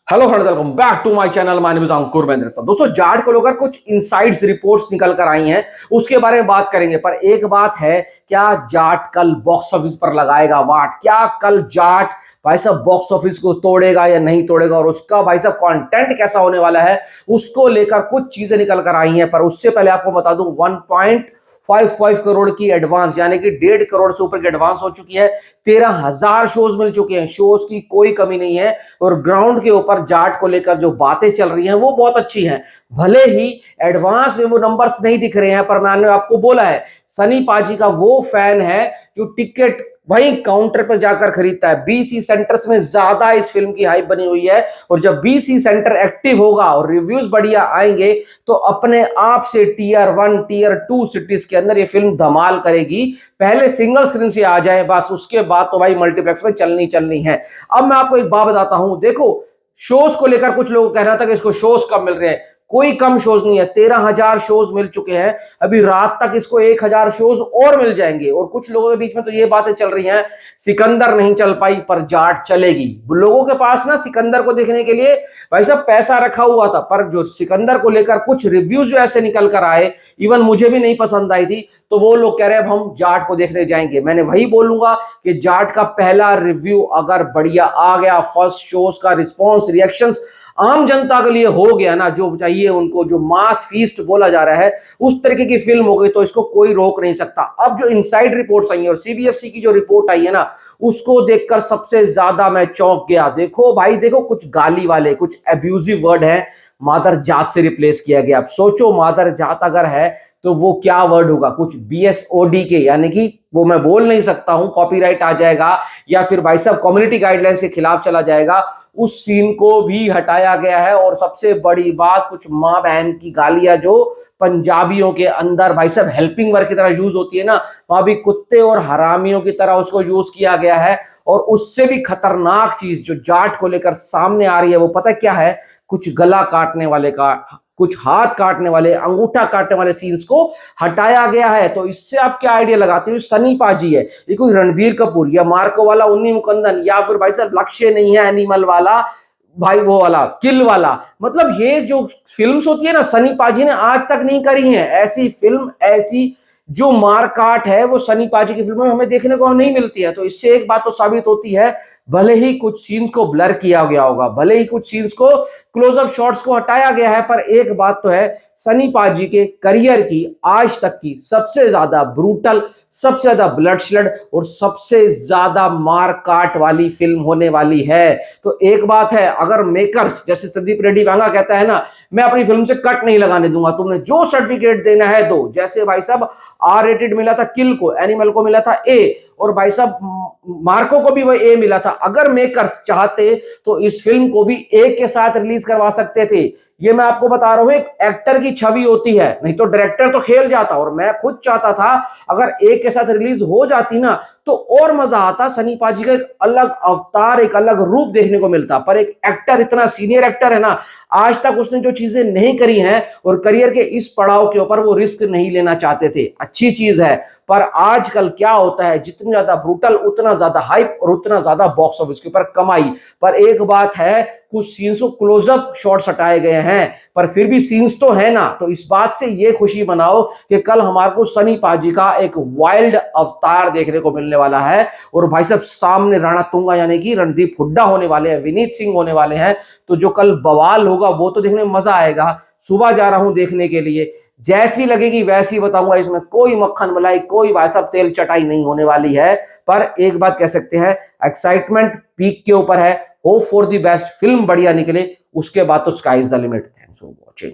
Hello friends, welcome back to my channel. My name is Ankur Mahendra. तो दोस्तों, जाट को लेकर कुछ इनसाइड्स रिपोर्ट्स निकल कर आई हैं, उसके बारे में बात करेंगे। पर एक बात है, क्या जाट कल बॉक्स ऑफिस पर लगाएगा वाट? क्या कल जाट भाई साहब बॉक्स ऑफिस को तोड़ेगा या नहीं तोड़ेगा, और उसका भाई साहब कंटेंट कैसा होने वाला है, उसको लेकर कुछ चीजें निकल कर आई हैं। पर उससे पहले आपको बता दूं, 1.55 करोड़ की एडवांस, यानी कि 1.5 करोड़ से ऊपर की एडवांस हो चुकी है। 13,000 शोज मिल चुके हैं। शोज की कोई कमी नहीं है, और ग्राउंड के ऊपर जाट को लेकर जो बातें चल रही हैं वो बहुत अच्छी हैं। भले ही एडवांस में वो नंबर्स नहीं दिख रहे हैं, पर मैंने आपको बोला है, सनी पाजी का वो फैन है जो टिकट वहीं काउंटर पर जाकर खरीदता है। बीसी सेंटर्स में ज्यादा इस फिल्म की हाइप बनी हुई है, और जब बीसी सेंटर एक्टिव होगा और रिव्यूज बढ़िया आएंगे तो अपने आप से टीयर 1 टीयर 2 सिटीज के अंदर ये फिल्म धमाल करेगी। पहले सिंगल स्क्रीन से आ जाए बस, उसके बाद तो भाई मल्टीप्लेक्स में चलनी चलनी है। अब मैं आपको एक बात बताता हूं, देखो, शोज को लेकर कुछ लोग कह रहा था कि इसको शोज कम मिल रहे हैं। कोई कम शोज नहीं है, 13,000 शोज मिल चुके हैं। अभी रात तक इसको 1,000 शोज और मिल जाएंगे। और कुछ लोगों के बीच में तो ये बातें चल रही हैं, सिकंदर नहीं चल पाई पर जाट चलेगी। लोगों के पास ना सिकंदर को देखने के लिए भाई साहब पैसा रखा हुआ था, पर जो सिकंदर को लेकर कुछ रिव्यूज जो ऐसे निकल कर आए, इवन मुझे भी नहीं पसंद आई थी, तो वो लोग कह रहे हैं अब हम जाट को देखने जाएंगे। मैंने वही बोलूंगा कि जाट का पहला रिव्यू अगर बढ़िया आ गया, फर्स्ट शोज का रिस्पॉन्स, रिएक्शंस आम जनता के लिए हो गया ना, जो चाहिए उनको, जो मास फीस्ट बोला जा रहा है, उस तरीके की फिल्म हो गई, तो इसको कोई रोक नहीं सकता। अब जो इनसाइड रिपोर्ट्स आई है और सीबीएफसी की जो रिपोर्ट आई है ना, उसको देखकर सबसे ज्यादा मैं चौंक गया। देखो भाई, देखो, कुछ गाली वाले, कुछ एब्यूजिव वर्ड है, मादर जात से रिप्लेस किया गया। अब सोचो, मादर जात अगर है तो वो क्या वर्ड होगा? कुछ बीएसओडी के, यानी कि वो मैं बोल नहीं सकता हूं, कॉपीराइट आ जाएगा, या फिर भाई साहब कम्युनिटी गाइडलाइंस के खिलाफ चला जाएगा। उस सीन को भी हटाया गया है। और सबसे बड़ी बात, कुछ माँ बहन की गालियां जो पंजाबियों के अंदर भाई साहब हेल्पिंग वर्ड की तरह यूज होती है ना, वहां भी कुत्ते और हरामियों की तरह उसको यूज किया गया है। और उससे भी खतरनाक चीज जो जाट को लेकर सामने आ रही है, वो पता क्या है? कुछ गला काटने वाले का, कुछ हाथ काटने वाले, अंगूठा काटने वाले सीन्स को हटाया गया है। तो इससे आप क्या आइडिया लगाते हो? सनी पाजी है ये, कोई रणबीर कपूर या मार्को वाला उन्नी मुकंदन, या फिर भाई साहब लक्ष्य नहीं है एनिमल वाला, भाई वो वाला किल वाला। मतलब ये जो फिल्म्स होती है ना, सनी पाजी ने आज तक नहीं करी है ऐसी फिल्म, ऐसी जो मारकाट है वो सनी पाजी की फिल्मों में हमें देखने को नहीं मिलती है। तो इससे एक बात तो साबित होती है, भले ही कुछ सीन्स को ब्लर किया गया होगा, भले ही कुछ सीन्स को, क्लोजअप शॉट्स को हटाया गया है, पर एक बात तो है, सनी पाजी के करियर की आज तक की सबसे ज्यादा ब्रूटल, सबसे ज्यादा ब्लड शेड और सबसे ज्यादा मारकाट वाली फिल्म होने वाली है। तो एक बात है, अगर मेकर्स जैसे संदीप रेड्डी वांगा कहता है ना, मैं अपनी फिल्म से कट नहीं लगाने दूंगा, तुमने जो सर्टिफिकेट देना है दो। जैसे भाई साहब आर रेटेड मिला था किल को, एनिमल को मिला था ए, और भाई साहब मार्को को भी वह ए मिला था। अगर मेकर्स चाहते तो इस फिल्म को भी ए के साथ रिलीज करवा सकते थे। ये मैं आपको बता रहा हूं, एक एक्टर की छवि होती है, नहीं तो डायरेक्टर तो खेल जाता। और मैं खुद चाहता था अगर ए के साथ रिलीज हो जाती ना, तो और मजा आता, सनी पाजी का एक अलग अवतार, एक अलग रूप देखने को मिलता। पर एक एक्टर, इतना सीनियर एक्टर है ना, आज तक उसने जो चीजें नहीं करी हैं, और करियर के इस पड़ाव के ऊपर वो रिस्क नहीं लेना चाहते थे। अच्छी चीज है, पर आजकल क्या होता है, जितनी ज्यादा ब्रूटल उतना ज्यादा हाइप और उतना ज्यादा बॉक्स ऑफिस के ऊपर कमाई। पर एक बात है, कुछ सीन्स को क्लोजअप शॉट्स हटाए गए हैं, पर फिर भी सीन्स तो है ना। तो इस बात से ये खुशी मनाओ कि कल हमारे को सनी पाजी का एक वाइल्ड अवतार देखने को मिलने वाला है। और भाई साहब सामने राणा तुंगा यानी कि रणदीप हुड्डा होने वाले हैं, विनीत सिंह होने वाले हैं। तो जो कल बवाल होगा वो तो देखने में मजा आएगा। सुबह जा रहा हूं देखने के लिए, जैसी लगेगी वैसी बताऊंगा। इसमें कोई मक्खन मलाई, कोई भाई साहब तेल चटाई नहीं होने वाली है। पर एक बात कह सकते हैं, एक्साइटमेंट पीक के ऊपर है। Hope for the best, film बढ़िया निकले, उसके बाद तो sky is the limit. Thanks for watching.